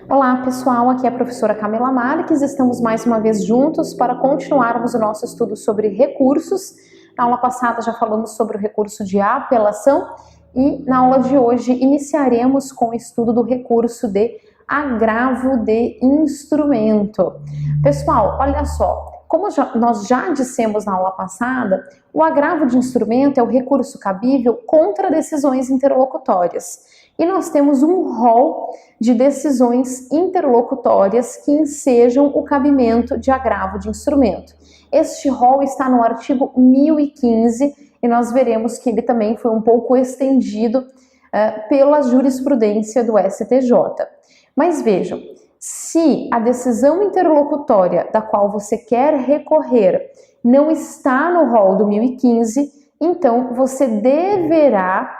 Olá pessoal, aqui é a professora Camila Marques, estamos mais uma vez juntos para continuarmos o nosso estudo sobre recursos. Na aula passada já falamos sobre o recurso de apelação e na aula de hoje iniciaremos com o estudo do recurso de agravo de instrumento. Pessoal, olha só, como nós já dissemos na aula passada, o agravo de instrumento é o recurso cabível contra decisões interlocutórias. E nós temos um rol de decisões interlocutórias que ensejam o cabimento de agravo de instrumento. Este rol está no artigo 1015 e nós veremos que ele também foi um pouco estendido pela jurisprudência do STJ. Mas vejam, se a decisão interlocutória da qual você quer recorrer não está no rol do 1015, então você deverá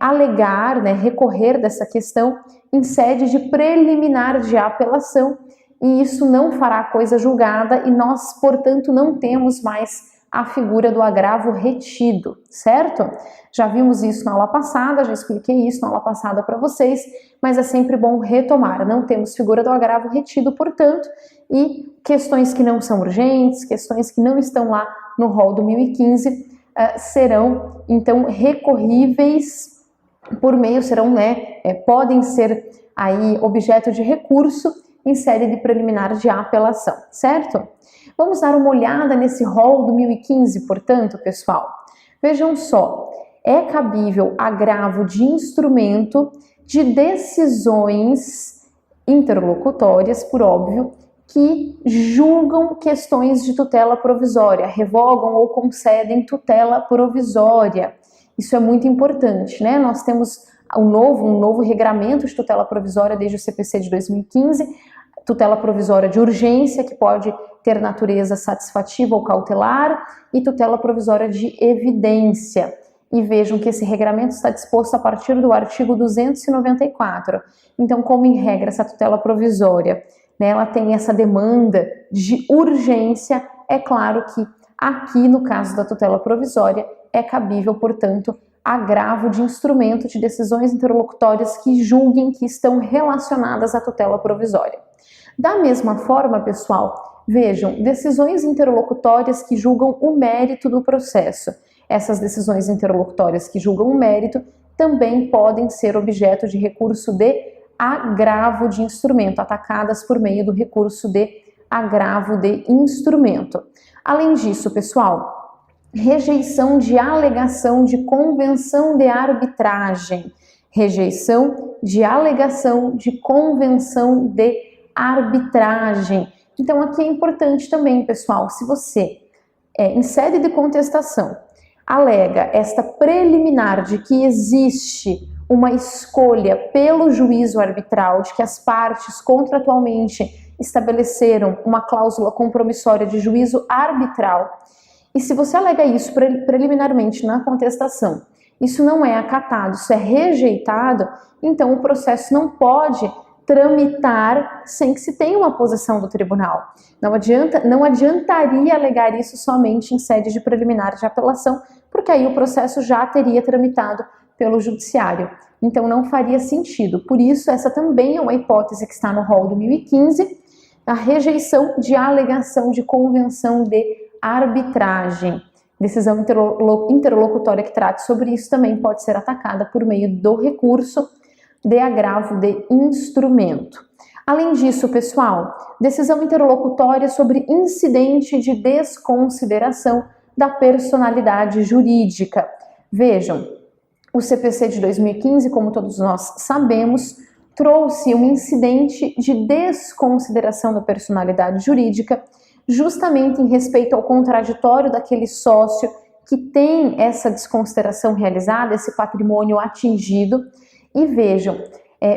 alegar, recorrer dessa questão em sede de preliminar de apelação, e isso não fará coisa julgada e nós, portanto, não temos mais a figura do agravo retido, certo? Já vimos isso na aula passada, já expliquei isso na aula passada para vocês, mas é sempre bom retomar. Não temos figura do agravo retido, portanto, e questões que não são urgentes, questões que não estão lá no rol do 1015, serão então recorríveis por meio, podem ser aí objeto de recurso em sede de preliminar de apelação, certo? Vamos dar uma olhada nesse rol do 1015, portanto, pessoal. Vejam só, é cabível agravo de instrumento de decisões interlocutórias, por óbvio, que julgam questões de tutela provisória, revogam ou concedem tutela provisória. Isso é muito importante, né? Nós temos um novo regramento de tutela provisória desde o CPC de 2015, tutela provisória de urgência, que pode ter natureza satisfativa ou cautelar, e tutela provisória de evidência. E vejam que esse regramento está disposto a partir do artigo 294. Então, como em regra, essa tutela provisória, ela tem essa demanda de urgência, é claro que aqui, no caso da tutela provisória, é cabível, portanto, agravo de instrumento de decisões interlocutórias que julguem que estão relacionadas à tutela provisória. Da mesma forma, pessoal, vejam, decisões interlocutórias que julgam o mérito do processo. Essas decisões interlocutórias que julgam o mérito também podem ser objeto de recurso de agravo de instrumento, atacadas por meio do recurso de agravo de instrumento. Além disso, pessoal, rejeição de alegação de convenção de arbitragem. Rejeição de alegação de convenção de arbitragem. Então, aqui é importante também, pessoal, se você, em sede de contestação, alega esta preliminar de que existe uma escolha pelo juízo arbitral, de que as partes contratualmente estabeleceram uma cláusula compromissória de juízo arbitral, e se você alega isso preliminarmente na contestação, isso não é acatado, isso é rejeitado, então o processo não pode tramitar sem que se tenha uma posição do tribunal. Não adiantaria alegar isso somente em sede de preliminar de apelação, porque aí o processo já teria tramitado pelo judiciário. Então não faria sentido. Por isso, essa também é uma hipótese que está no rol do 1015, a rejeição de alegação de convenção de arbitragem. Decisão interlocutória que trate sobre isso também pode ser atacada por meio do recurso de agravo de instrumento. Além disso, pessoal, decisão interlocutória sobre incidente de desconsideração da personalidade jurídica. Vejam, o CPC de 2015, como todos nós sabemos, trouxe um incidente de desconsideração da personalidade jurídica, justamente em respeito ao contraditório daquele sócio que tem essa desconsideração realizada, esse patrimônio atingido. E vejam,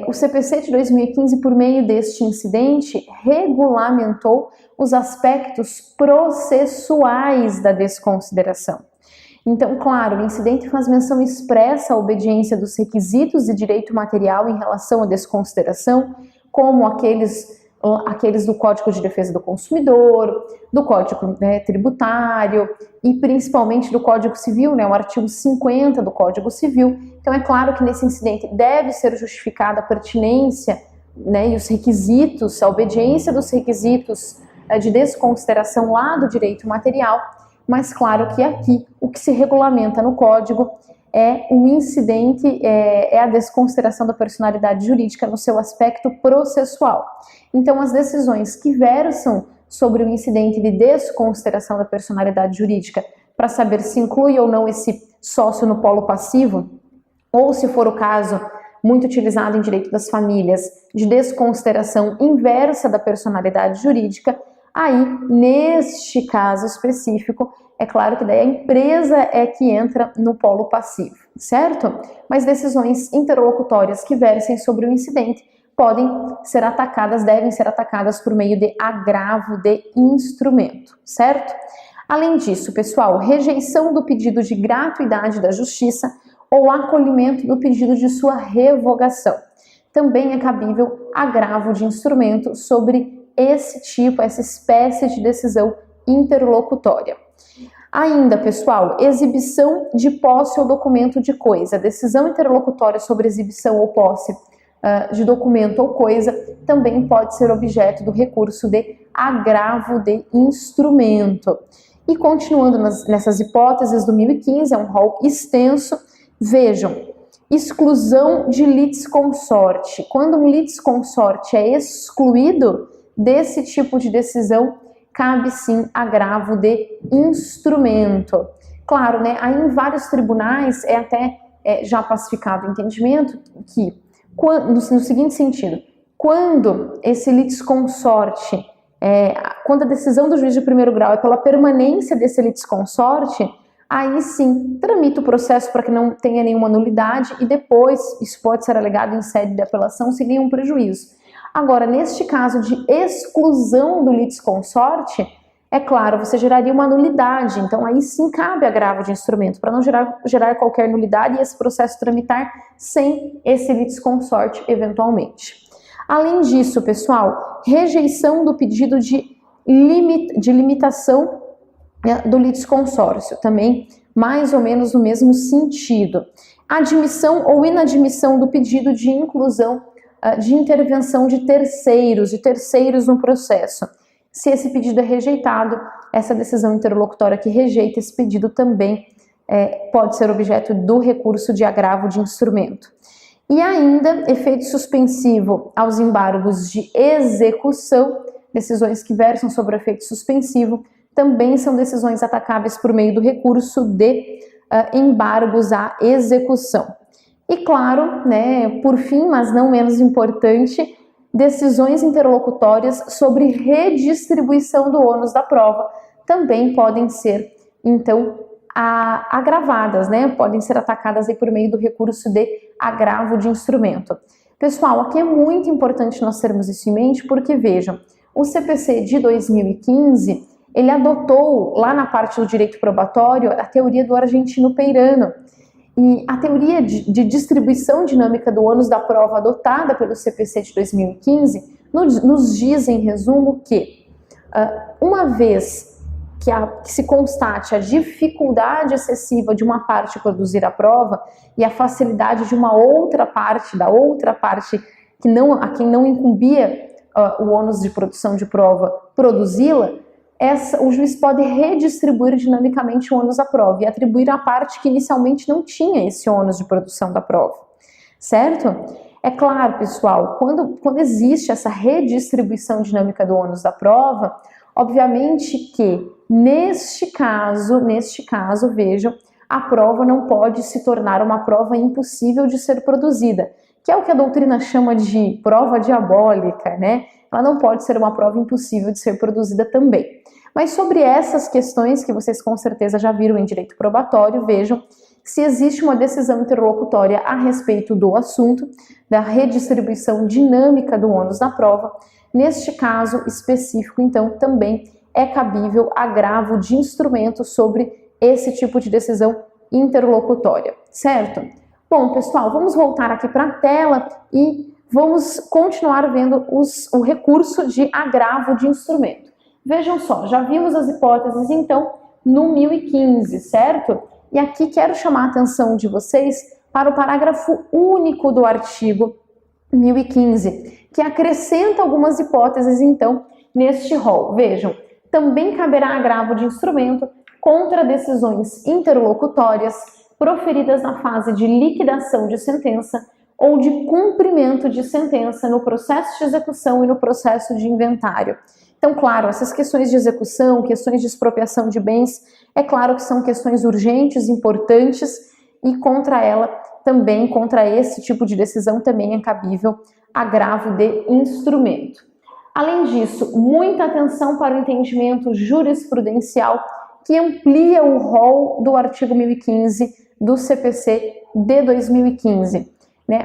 o CPC de 2015, por meio deste incidente, regulamentou os aspectos processuais da desconsideração. Então, claro, o incidente faz menção expressa à obediência dos requisitos de direito material em relação à desconsideração, como aqueles do Código de Defesa do Consumidor, do Código, né, Tributário e principalmente do Código Civil, né, o artigo 50 do Código Civil. Então é claro que nesse incidente deve ser justificada a pertinência, né, e os requisitos, a obediência dos requisitos de desconsideração lá do direito material, mas claro que aqui o que se regulamenta no Código é o incidente, é a desconsideração da personalidade jurídica no seu aspecto processual. Então, as decisões que versam sobre o incidente de desconsideração da personalidade jurídica, para saber se inclui ou não esse sócio no polo passivo, ou se for o caso, muito utilizado em direito das famílias, de desconsideração inversa da personalidade jurídica, aí, neste caso específico, é claro que daí a empresa é que entra no polo passivo, certo? Mas decisões interlocutórias que versem sobre o incidente podem ser atacadas, devem ser atacadas por meio de agravo de instrumento, certo? Além disso, pessoal, rejeição do pedido de gratuidade da justiça ou acolhimento do pedido de sua revogação. Também é cabível agravo de instrumento sobre esse tipo, essa espécie de decisão interlocutória. Ainda, pessoal, exibição de posse ou documento de coisa. Decisão interlocutória sobre exibição ou posse de documento ou coisa também pode ser objeto do recurso de agravo de instrumento. E continuando nessas hipóteses do 1015, é um rol extenso. Vejam, exclusão de litisconsorte. Quando um litisconsorte é excluído desse tipo de decisão, cabe sim agravo de instrumento. Claro, né, aí em vários tribunais é até já pacificado o entendimento que, no seguinte sentido, quando esse litisconsorte, quando a decisão do juiz de primeiro grau é pela permanência desse litisconsorte, aí sim tramita o processo para que não tenha nenhuma nulidade e depois isso pode ser alegado em sede de apelação sem nenhum prejuízo. Agora, neste caso de exclusão do litisconsorte, é claro, você geraria uma nulidade, então aí sim cabe agravo de instrumento, para não gerar qualquer nulidade e esse processo tramitar sem esse litisconsorte eventualmente. Além disso, pessoal, rejeição do pedido de limitação do litisconsórcio, também mais ou menos no mesmo sentido. Admissão ou inadmissão do pedido de inclusão de intervenção de terceiros no processo. Se esse pedido é rejeitado, essa decisão interlocutória que rejeita esse pedido também pode ser objeto do recurso de agravo de instrumento. E ainda, efeito suspensivo aos embargos de execução, decisões que versam sobre o efeito suspensivo, também são decisões atacáveis por meio do recurso de embargos à execução. E claro, né, por fim, mas não menos importante, decisões interlocutórias sobre redistribuição do ônus da prova também podem ser, então, agravadas, né? Podem ser atacadas aí por meio do recurso de agravo de instrumento. Pessoal, aqui é muito importante nós termos isso em mente, porque vejam, o CPC de 2015, ele adotou lá na parte do direito probatório a teoria do Argentino Peirano. E a teoria de distribuição dinâmica do ônus da prova adotada pelo CPC de 2015 nos diz, em resumo, que uma vez que se constate a dificuldade excessiva de uma parte produzir a prova e a facilidade de uma outra parte, a quem não incumbia o ônus de produção de prova, produzi-la, o juiz pode redistribuir dinamicamente o ônus da prova e atribuir a parte que inicialmente não tinha esse ônus de produção da prova, certo? É claro, pessoal, quando existe essa redistribuição dinâmica do ônus da prova, obviamente que neste caso, vejam, a prova não pode se tornar uma prova impossível de ser produzida, que é o que a doutrina chama de prova diabólica, né? Ela não pode ser uma prova impossível de ser produzida também. Mas sobre essas questões que vocês com certeza já viram em direito probatório, vejam se existe uma decisão interlocutória a respeito do assunto, da redistribuição dinâmica do ônus da prova. Neste caso específico, então, também é cabível agravo de instrumento sobre esse tipo de decisão interlocutória, certo? Bom, pessoal, vamos voltar aqui para a tela e vamos continuar vendo o recurso de agravo de instrumento. Vejam só, já vimos as hipóteses então no 1015, certo? E aqui quero chamar a atenção de vocês para o parágrafo único do artigo 1015, que acrescenta algumas hipóteses então neste rol. Vejam, também caberá agravo de instrumento contra decisões interlocutórias proferidas na fase de liquidação de sentença ou de cumprimento de sentença no processo de execução e no processo de inventário. Então, claro, essas questões de execução, questões de expropriação de bens, é claro que são questões urgentes, importantes, e contra ela também, contra esse tipo de decisão, também é cabível agravo de instrumento. Além disso, muita atenção para o entendimento jurisprudencial que amplia o rol do artigo 1015 do CPC de 2015.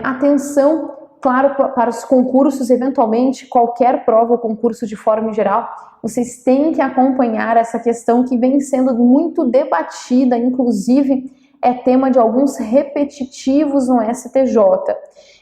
Atenção, claro, para os concursos, eventualmente, qualquer prova ou concurso de forma geral, vocês têm que acompanhar essa questão que vem sendo muito debatida, inclusive é tema de alguns repetitivos no STJ.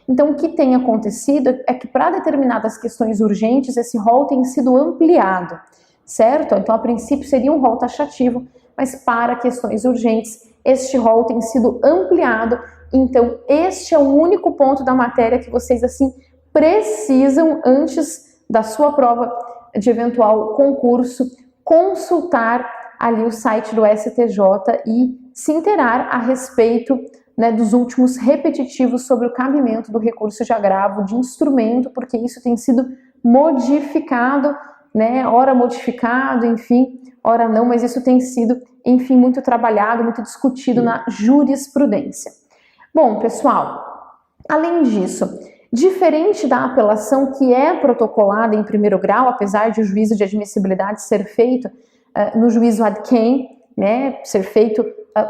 Então, o que tem acontecido é que para determinadas questões urgentes, esse rol tem sido ampliado, certo? Então, a princípio seria um rol taxativo, mas para questões urgentes, este rol tem sido ampliado. Então, este é o único ponto da matéria que vocês, assim, precisam, antes da sua prova de eventual concurso, consultar ali o site do STJ e se inteirar a respeito, dos últimos repetitivos sobre o cabimento do recurso de agravo de instrumento, porque isso tem sido modificado, ora modificado, enfim, ora não, mas isso tem sido, enfim, muito trabalhado, muito discutido na jurisprudência. Bom, pessoal, além disso, diferente da apelação que é protocolada em primeiro grau, apesar de o juízo de admissibilidade ser feito no juízo ad quem, ser feito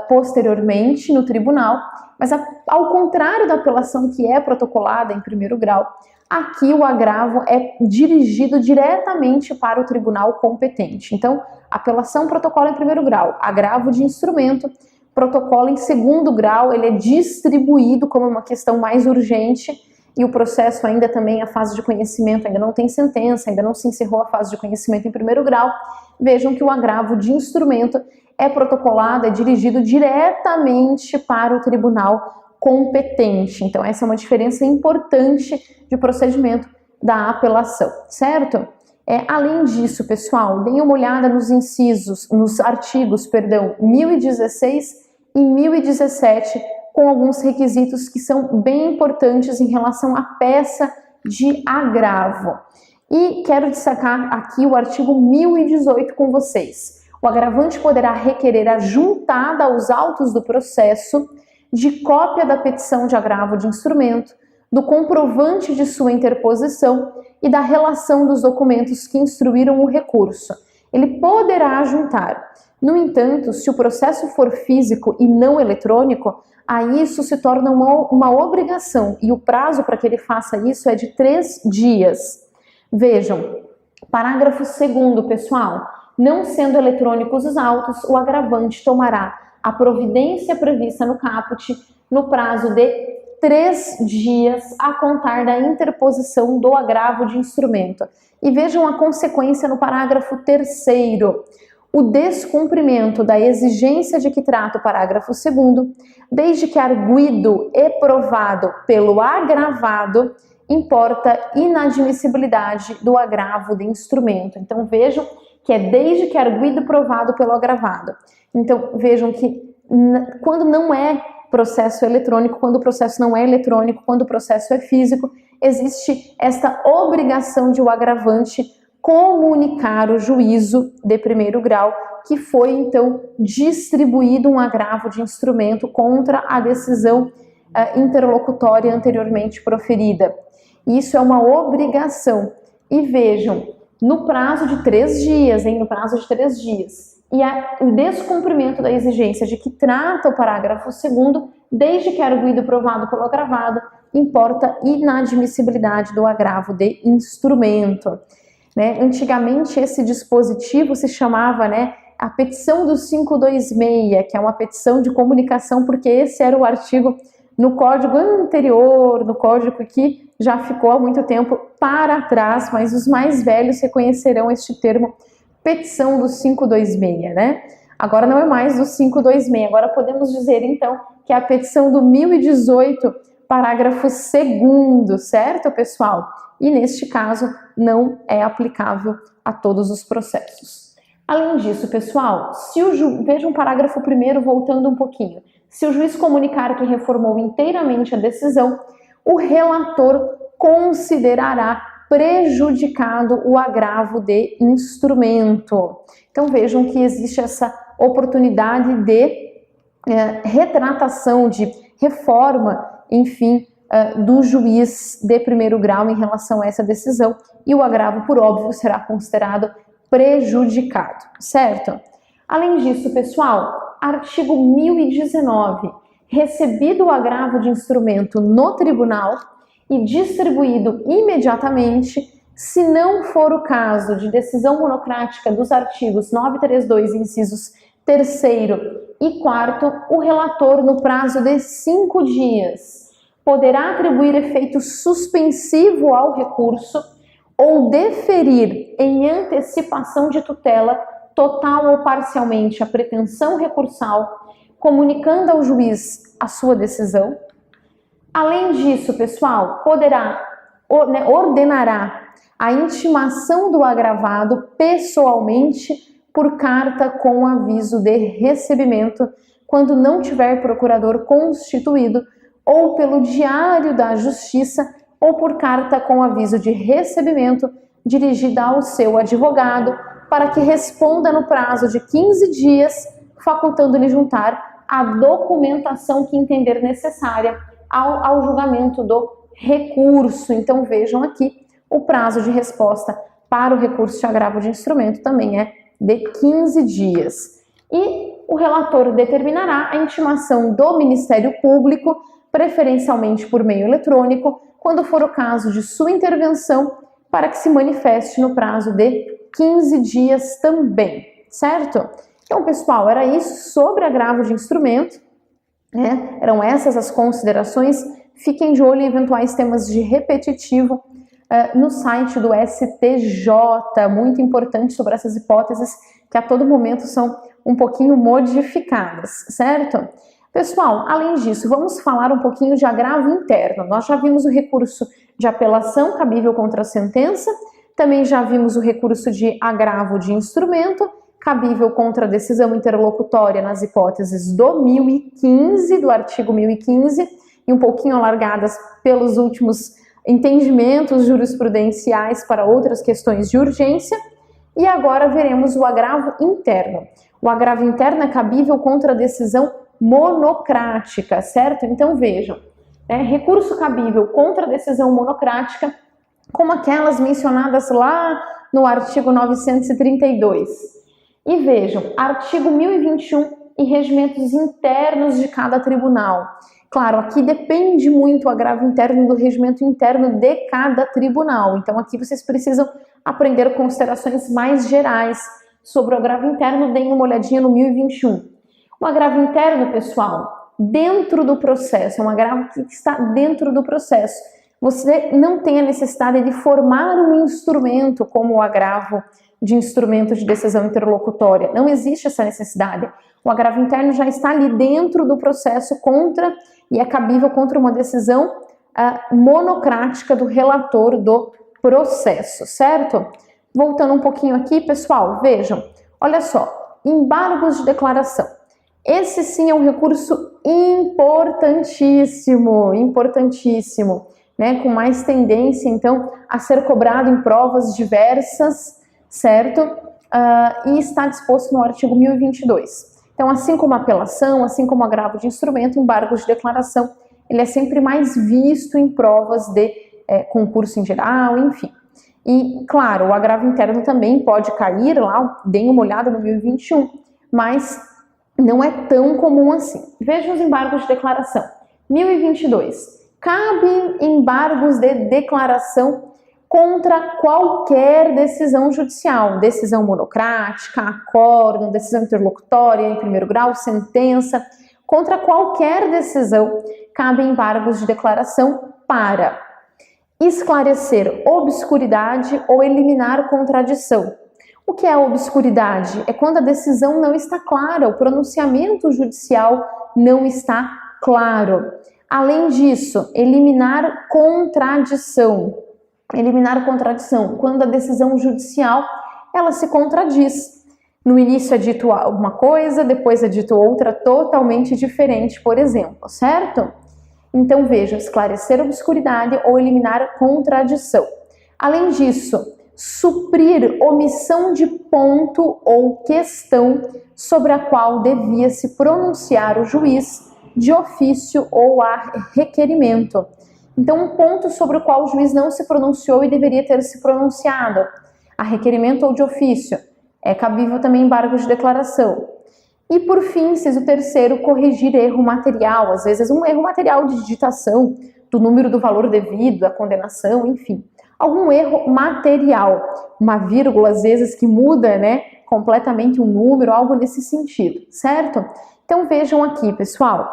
posteriormente no tribunal, mas ao contrário da apelação que é protocolada em primeiro grau, aqui o agravo é dirigido diretamente para o tribunal competente. Então, apelação protocola em primeiro grau, agravo de instrumento, protocolo em segundo grau, ele é distribuído como uma questão mais urgente e o processo ainda também, a fase de conhecimento, ainda não tem sentença, ainda não se encerrou a fase de conhecimento em primeiro grau. Vejam que o agravo de instrumento é protocolado, é dirigido diretamente para o tribunal competente. Então, essa é uma diferença importante de procedimento da apelação, certo? Além disso, pessoal, deem uma olhada nos artigos 1016 e 1017, com alguns requisitos que são bem importantes em relação à peça de agravo. E quero destacar aqui o artigo 1018 com vocês. O agravante poderá requerer a juntada aos autos do processo de cópia da petição de agravo de instrumento, do comprovante de sua interposição e da relação dos documentos que instruíram o recurso. Ele poderá juntar. No entanto, se o processo for físico e não eletrônico, aí isso se torna uma obrigação e o prazo para que ele faça isso é de 3 dias. Vejam, parágrafo 2º, pessoal. Não sendo eletrônicos os autos, o agravante tomará a providência prevista no caput no prazo de 3 dias a contar da interposição do agravo de instrumento. E vejam a consequência no parágrafo 3º. O descumprimento da exigência de que trata o parágrafo 2º, desde que arguido e provado pelo agravado, importa inadmissibilidade do agravo de instrumento. Então vejam que é desde que arguido e provado pelo agravado. Então vejam que quando não é processo eletrônico, quando o processo não é eletrônico, quando o processo é físico, existe esta obrigação de o agravante comunicar o juízo de primeiro grau que foi então distribuído um agravo de instrumento contra a decisão interlocutória anteriormente proferida. Isso é uma obrigação. E vejam, no prazo de 3 dias, no prazo de 3 dias, e o descumprimento da exigência de que trata o parágrafo 2º, desde que arguido e provado pelo agravado, importa inadmissibilidade do agravo de instrumento. Antigamente esse dispositivo se chamava a petição do 526, que é uma petição de comunicação, porque esse era o artigo no código anterior, no código que já ficou há muito tempo para trás, mas os mais velhos reconhecerão este termo petição do 526, né? Agora não é mais do 526, agora podemos dizer então que é a petição do 1018, parágrafo 2º, certo, pessoal? E neste caso não é aplicável a todos os processos. Além disso, pessoal, veja um parágrafo 1º voltando um pouquinho. Se o juiz comunicar que reformou inteiramente a decisão, o relator considerará prejudicado o agravo de instrumento. Então vejam que existe essa oportunidade de retratação, de reforma, enfim, do juiz de primeiro grau em relação a essa decisão, e o agravo, por óbvio, será considerado prejudicado, certo? Além disso, pessoal, artigo 1019, recebido o agravo de instrumento no tribunal e distribuído imediatamente, se não for o caso de decisão monocrática dos artigos 932, incisos 3º e 4º, o relator, no prazo de 5 dias, poderá atribuir efeito suspensivo ao recurso ou deferir em antecipação de tutela, total ou parcialmente, a pretensão recursal, comunicando ao juiz a sua decisão. Além disso, pessoal, ordenará a intimação do agravado pessoalmente por carta com aviso de recebimento, quando não tiver procurador constituído, ou pelo Diário da Justiça, ou por carta com aviso de recebimento dirigida ao seu advogado, para que responda no prazo de 15 dias, facultando-lhe juntar a documentação que entender necessária ao julgamento do recurso. Então vejam aqui, o prazo de resposta para o recurso de agravo de instrumento também é de 15 dias. E o relator determinará a intimação do Ministério Público, preferencialmente por meio eletrônico, quando for o caso de sua intervenção, para que se manifeste no prazo de 15 dias também, certo? Então, pessoal, era isso sobre agravo de instrumento, né? Eram essas as considerações. Fiquem de olho em eventuais temas de repetitivo no site do STJ, muito importante sobre essas hipóteses que a todo momento são um pouquinho modificadas, certo? Pessoal, além disso, vamos falar um pouquinho de agravo interno. Nós já vimos o recurso de apelação cabível contra a sentença, também já vimos o recurso de agravo de instrumento, cabível contra a decisão interlocutória nas hipóteses do 1015, do artigo 1015, e um pouquinho alargadas pelos últimos entendimentos jurisprudenciais para outras questões de urgência. E agora veremos o agravo interno. O agravo interno é cabível contra a decisão monocrática, certo? Então vejam, recurso cabível contra a decisão monocrática, como aquelas mencionadas lá no artigo 932. E vejam, artigo 1021 e regimentos internos de cada tribunal. Claro, aqui depende muito o agravo interno do regimento interno de cada tribunal. Então aqui vocês precisam aprender considerações mais gerais sobre o agravo interno. Deem uma olhadinha no 1021. O agravo interno, pessoal, dentro do processo, é um agravo que está dentro do processo. Você não tem a necessidade de formar um instrumento como o agravo de instrumento de decisão interlocutória. Não existe essa necessidade. O agravo interno já está ali dentro do processo contra, e é cabível contra uma decisão monocrática do relator do processo, certo? Voltando um pouquinho aqui, pessoal, vejam, olha só, embargos de declaração. Esse sim é um recurso importantíssimo, né? Com mais tendência, então, a ser cobrado em provas diversas, certo? E está disposto no artigo 1022. Então, assim como a apelação, assim como o agravo de instrumento, embargo de declaração, ele é sempre mais visto em provas de concurso em geral, enfim. E, claro, o agravo interno também pode cair lá, deem uma olhada no 1021, mas não é tão comum assim. Vejam os embargos de declaração. 1022. Cabe embargos de declaração contra qualquer decisão judicial, decisão monocrática, acórdão, decisão interlocutória em primeiro grau, sentença, Contra qualquer decisão, cabem embargos de declaração para esclarecer obscuridade ou eliminar contradição. O que é obscuridade? É quando a decisão não está clara, o pronunciamento judicial não está claro. Além disso, eliminar contradição. Eliminar contradição, quando a decisão judicial ela se contradiz. No início é dito uma coisa, depois é dito outra totalmente diferente, por exemplo, certo? Então veja, esclarecer obscuridade ou eliminar contradição. Além disso, suprir omissão de ponto ou questão sobre a qual devia se pronunciar o juiz de ofício ou a requerimento. Então, um ponto sobre o qual o juiz não se pronunciou e deveria ter se pronunciado, a requerimento ou de ofício. É cabível também embargo de declaração. E por fim, inciso terceiro, corrigir erro material, às vezes um erro material de digitação, do número do valor devido, da condenação, enfim. Algum erro material, uma vírgula às vezes que muda, né, completamente um número, algo nesse sentido, certo? Então vejam aqui, pessoal,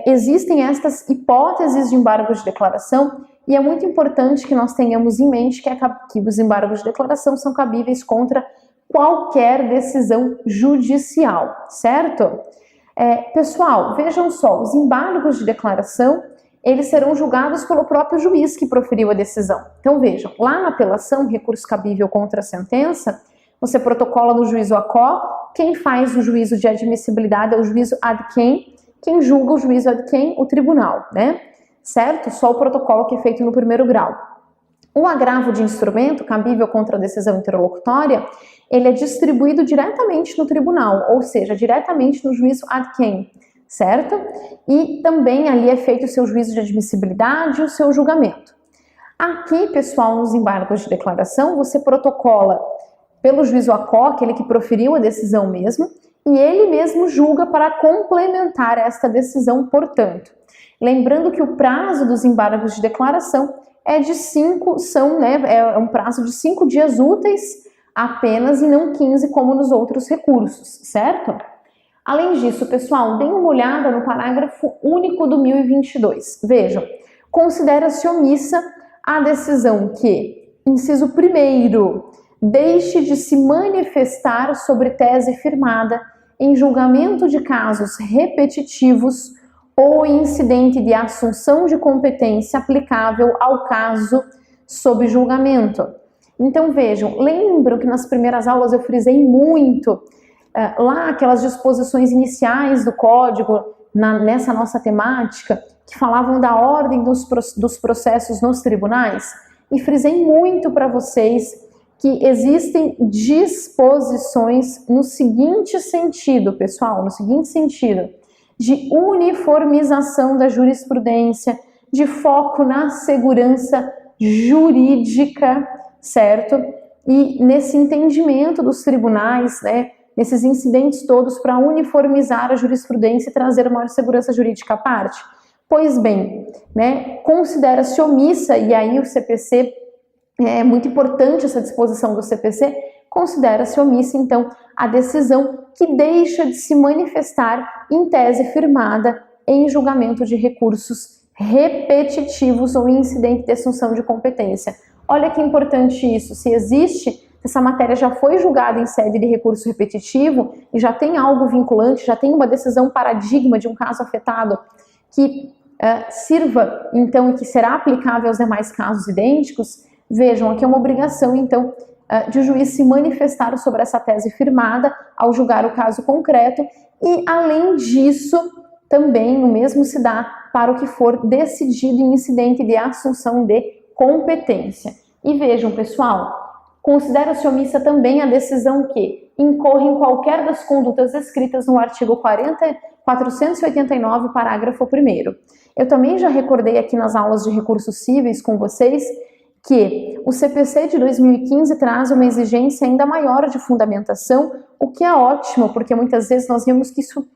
existem estas hipóteses de embargo de declaração e é muito importante que nós tenhamos em mente que os embargos de declaração são cabíveis contra qualquer decisão judicial, certo? Pessoal, vejam só, os embargos de declaração, eles serão julgados pelo próprio juiz que proferiu a decisão. Então vejam, lá na apelação, recurso cabível contra a sentença, você protocola no juízo ACO, quem faz o juízo de admissibilidade é o juízo ad quem julga o juízo ad quem? O tribunal, né? Certo? Só o protocolo que é feito no primeiro grau. O agravo de instrumento, cabível contra a decisão interlocutória, ele é distribuído diretamente no tribunal, ou seja, diretamente no juízo ad quem, certo? E também ali é feito o seu juízo de admissibilidade e o seu julgamento. Aqui, pessoal, nos embargos de declaração, você protocola pelo juízo ACO, aquele que proferiu a decisão mesmo, e ele mesmo julga para complementar esta decisão, portanto. Lembrando que o prazo dos embargos de declaração é um prazo de 5 dias úteis apenas e não 15 como nos outros recursos, certo? Além disso, pessoal, deem uma olhada no parágrafo único do 1022. Vejam, considera-se omissa a decisão que, inciso 1º, deixe de se manifestar sobre tese firmada em julgamento de casos repetitivos ou incidente de assunção de competência aplicável ao caso sob julgamento. Então vejam, lembram que nas primeiras aulas eu frisei muito lá aquelas disposições iniciais do código nessa nossa temática que falavam da ordem dos processos nos tribunais e frisei muito para vocês que existem disposições no seguinte sentido, pessoal, no seguinte sentido, de uniformização da jurisprudência, de foco na segurança jurídica, certo? E nesse entendimento dos tribunais, né, nesses incidentes todos para uniformizar a jurisprudência e trazer maior segurança jurídica à parte. Pois bem, né, considera-se omissa, e aí o CPC, é muito importante essa disposição do CPC, considera-se omissa, então, a decisão que deixa de se manifestar em tese firmada em julgamento de recursos repetitivos ou incidente de assunção de competência. Olha que importante isso, se essa matéria já foi julgada em sede de recurso repetitivo e já tem algo vinculante, já tem uma decisão paradigma de um caso afetado que sirva, então, e que será aplicável aos demais casos idênticos, vejam, aqui é uma obrigação, então, de o juiz se manifestar sobre essa tese firmada ao julgar o caso concreto e, além disso, também o mesmo se dá para o que for decidido em incidente de assunção de competência. E vejam, pessoal, considera-se omissa também a decisão que incorre em qualquer das condutas descritas no artigo 489, parágrafo 1º. Eu também já recordei aqui nas aulas de recursos cíveis com vocês que o CPC de 2015 traz uma exigência ainda maior de fundamentação, o que é ótimo, porque muitas vezes nós vimos que isso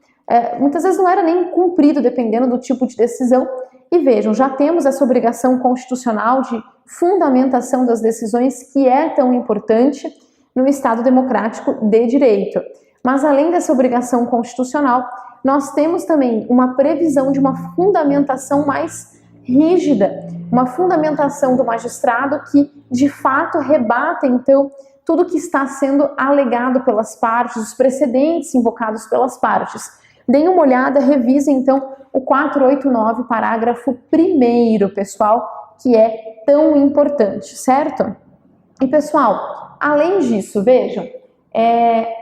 muitas vezes não era nem cumprido, dependendo do tipo de decisão. E vejam, já temos essa obrigação constitucional de fundamentação das decisões, que é tão importante no Estado democrático de direito. Mas além dessa obrigação constitucional, nós temos também uma previsão de uma fundamentação mais rígida, uma fundamentação do magistrado que de fato rebata então tudo que está sendo alegado pelas partes, os precedentes invocados pelas partes. Deem uma olhada, revise então o 489, parágrafo 1º, pessoal, que é tão importante, certo? E pessoal, além disso, vejam,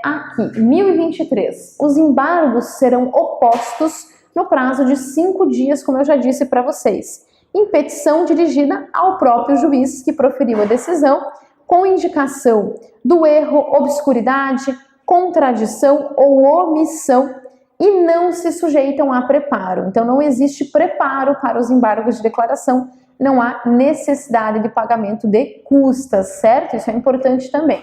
aqui, 1023, os embargos serão opostos no prazo de 5 dias, como eu já disse para vocês, em petição dirigida ao próprio juiz que proferiu a decisão, com indicação do erro, obscuridade, contradição ou omissão e não se sujeitam a preparo. Então não existe preparo para os embargos de declaração, não há necessidade de pagamento de custas, certo? Isso é importante também.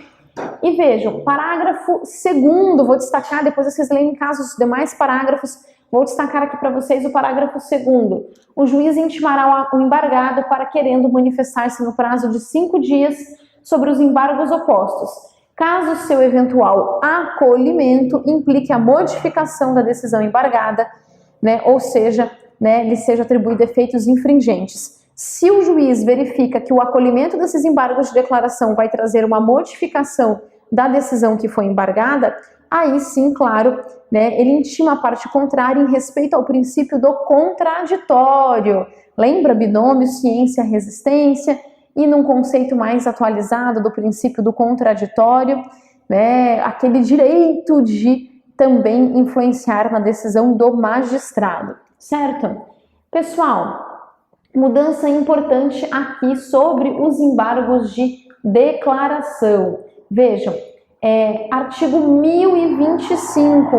E vejam, parágrafo 2º, vou destacar, depois vocês leem em casa os demais parágrafos, vou destacar aqui para vocês o parágrafo 2º. O juiz intimará o embargado para querendo manifestar-se no prazo de 5 dias sobre os embargos opostos, caso seu eventual acolhimento implique a modificação da decisão embargada, né, ou seja, né, lhe seja atribuído efeitos infringentes. Se o juiz verifica que o acolhimento desses embargos de declaração vai trazer uma modificação da decisão que foi embargada, aí sim, claro, né, ele intima a parte contrária em respeito ao princípio do contraditório. Lembra binômio ciência-resistência? E num conceito mais atualizado do princípio do contraditório, né, aquele direito de também influenciar na decisão do magistrado, certo? Pessoal, mudança importante aqui sobre os embargos de declaração. Vejam, artigo 1025.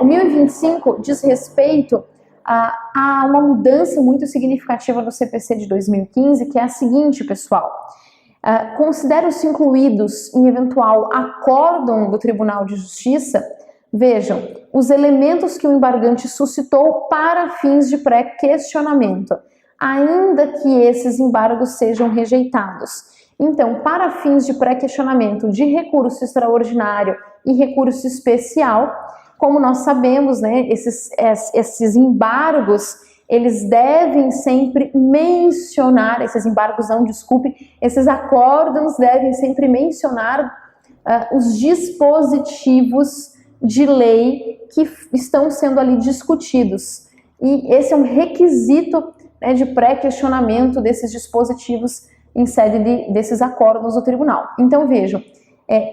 O 1025 diz respeito há uma mudança muito significativa no CPC de 2015, que é a seguinte, pessoal. Consideram-se incluídos em eventual acórdão do Tribunal de Justiça, vejam, os elementos que o embargante suscitou para fins de pré-questionamento, ainda que esses embargos sejam rejeitados. Então, para fins de pré-questionamento de recurso extraordinário e recurso especial, como nós sabemos, né, esses embargos, eles devem sempre mencionar, esses acórdãos devem sempre mencionar os dispositivos de lei que estão sendo ali discutidos. E esse é um requisito, né, de pré-questionamento desses dispositivos em sede desses acórdãos do tribunal. Então, vejam,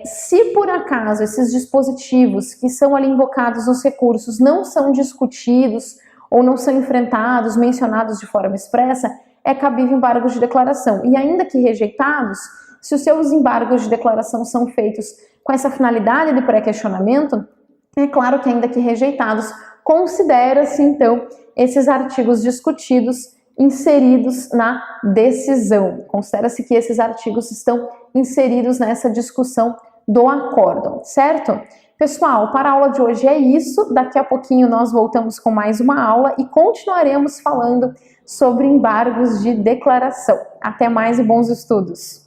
se por acaso esses dispositivos que são ali invocados nos recursos não são discutidos ou não são enfrentados, mencionados de forma expressa, é cabível embargos de declaração. E ainda que rejeitados, se os seus embargos de declaração são feitos com essa finalidade de pré-questionamento, é claro que ainda que rejeitados, considera-se então esses artigos discutidos inseridos na decisão. Considera-se que esses artigos estão inseridos nessa discussão do acórdão, certo? Pessoal, para a aula de hoje é isso. Daqui a pouquinho nós voltamos com mais uma aula e continuaremos falando sobre embargos de declaração. Até mais e bons estudos!